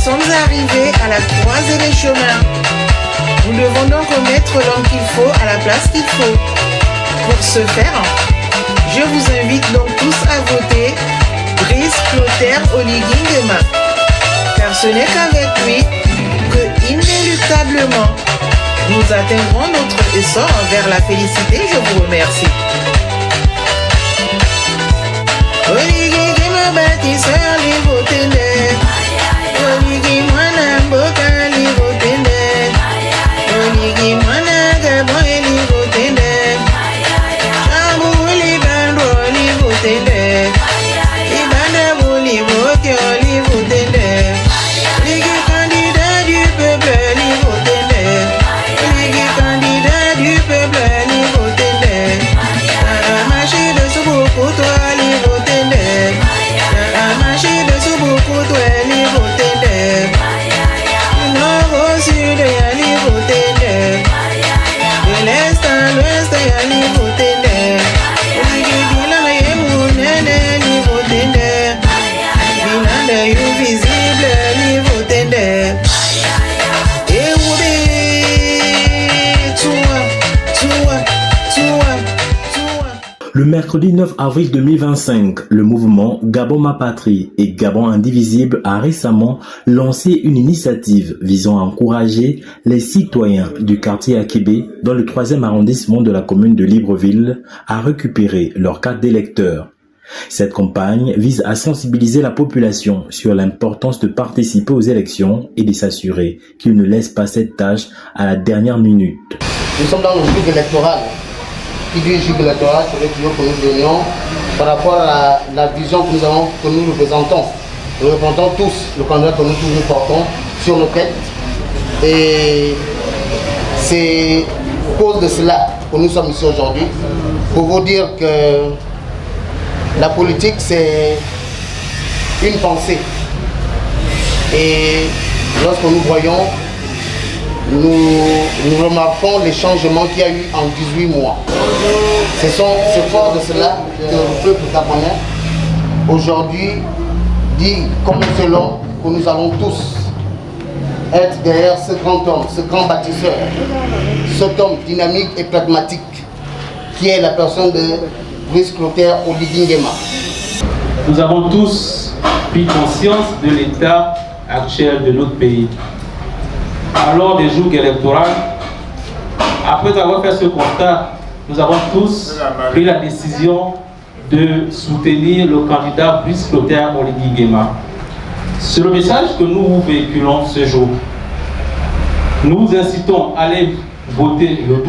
sommes arrivés à la croisée des chemins. Nous devons donc remettre l'homme qu'il faut à la place qu'il faut. Pour ce faire, je vous invite donc tous à voter Brice Clotaire Oligui Nguema, car ce n'est qu'avec lui que, inéluctablement, nous atteindrons notre essor vers la félicité. Je vous remercie. Oligui Nguema bâtisseur, lui votez. Oligui Mwana Mboka, lui votez. Oligui Mwana Gabon, lui votez. Chamou, lui Bandro, lui votez. Ibanda, lui votez, lui votez. Oligui candidat du peuple, lui votez. Oligui candidat du peuple, lui votez. Marché de Souboukou, toi, lui votez. Marché de Souboukou, toi, lui votez. Le mercredi 9 avril 2025, le mouvement Gabon Ma Patrie et Gabon Indivisible a récemment lancé une initiative visant à encourager les citoyens du quartier Akébé dans le 3e arrondissement de la commune de Libreville à récupérer leur carte d'électeur. Cette campagne vise à sensibiliser la population sur l'importance de participer aux élections et de s'assurer qu'ils ne laissent pas cette tâche à la dernière minute. Nous sommes dans le joug électoral. Qui dit joug électoral, c'est le tuyau que nous donnons par rapport à la vision que nous représentons. Nous représentons tous le candidat que nous toujours portons sur nos têtes. Et c'est à cause de cela que nous sommes ici aujourd'hui, pour vous dire que la politique, c'est une pensée. Et lorsque nous voyons, nous remarquons les changements qu'il y a eu en 18 mois. C'est fort de cela que le peuple gabonais aujourd'hui dit comme selon que nous allons tous être derrière ce grand homme, ce grand bâtisseur, cet homme dynamique et pragmatique qui est la personne de Brice Clotaire Oligui Nguema. Nous avons tous pris conscience de l'état actuel de notre pays. Alors des jours électoraux, après avoir fait ce constat, nous avons tous pris la décision de soutenir le candidat Brice Clotaire Oligui Nguema. C'est le message que nous vous véhiculons ce jour. Nous vous incitons à aller voter le 12,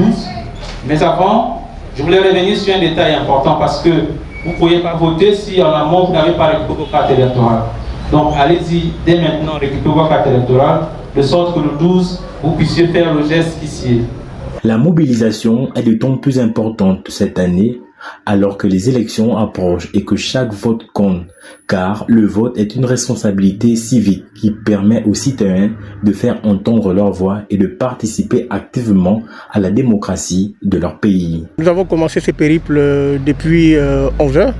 mais avant, je voulais revenir sur un détail important parce que vous ne pourriez pas voter si en amont vous n'avez pas récupéré vos cartes électorales. Donc allez-y dès maintenant récupérer vos cartes électorales, de sorte que le 12, vous puissiez faire le geste ici. La mobilisation est d'autant plus importante cette année alors que les élections approchent et que chaque vote compte, car le vote est une responsabilité civique qui permet aux citoyens de faire entendre leur voix et de participer activement à la démocratie de leur pays. Nous avons commencé ce périple depuis 11 heures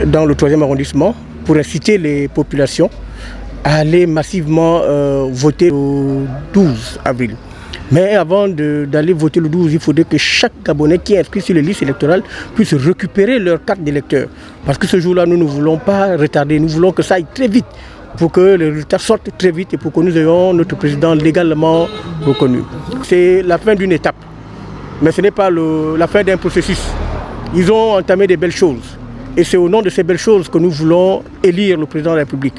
dans le 3e arrondissement pour inciter les populations à aller massivement voter le 12 avril. Mais avant d'aller voter le 12, il faudrait que chaque Gabonais qui est inscrit sur les listes électorales puisse récupérer leur carte d'électeur. Parce que ce jour-là, nous ne voulons pas retarder, nous voulons que ça aille très vite pour que les résultats sortent très vite et pour que nous ayons notre président légalement reconnu. C'est la fin d'une étape, mais ce n'est pas la fin d'un processus. Ils ont entamé des belles choses et c'est au nom de ces belles choses que nous voulons élire le président de la République.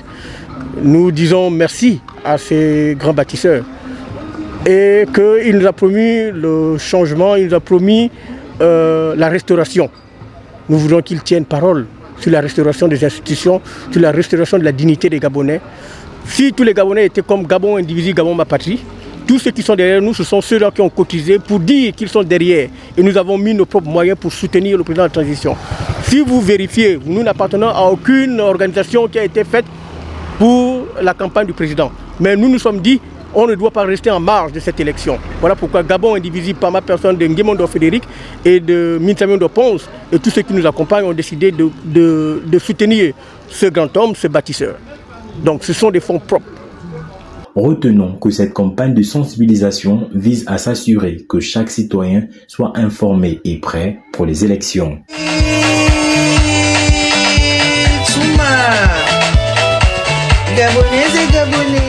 Nous disons merci à ces grands bâtisseurs et qu'il nous a promis le changement, il nous a promis la restauration. Nous voulons qu'il tienne parole sur la restauration des institutions, sur la restauration de la dignité des Gabonais. Si tous les Gabonais étaient comme Gabon Indivisible, Gabon Ma Patrie, tous ceux qui sont derrière nous, ce sont ceux-là qui ont cotisé pour dire qu'ils sont derrière. Et nous avons mis nos propres moyens pour soutenir le président de la transition. Si vous vérifiez, nous n'appartenons à aucune organisation qui a été faite pour la campagne du président. Mais nous nous sommes dit, on ne doit pas rester en marge de cette élection. Voilà pourquoi Gabon Indivisible, par ma personne de Nguemondo Frédéric et de Minsamiondo Ponce et tous ceux qui nous accompagnent ont décidé de soutenir ce grand homme, ce bâtisseur. Donc ce sont des fonds propres. Retenons que cette campagne de sensibilisation vise à s'assurer que chaque citoyen soit informé et prêt pour les élections. Gabonaises et Gabonais,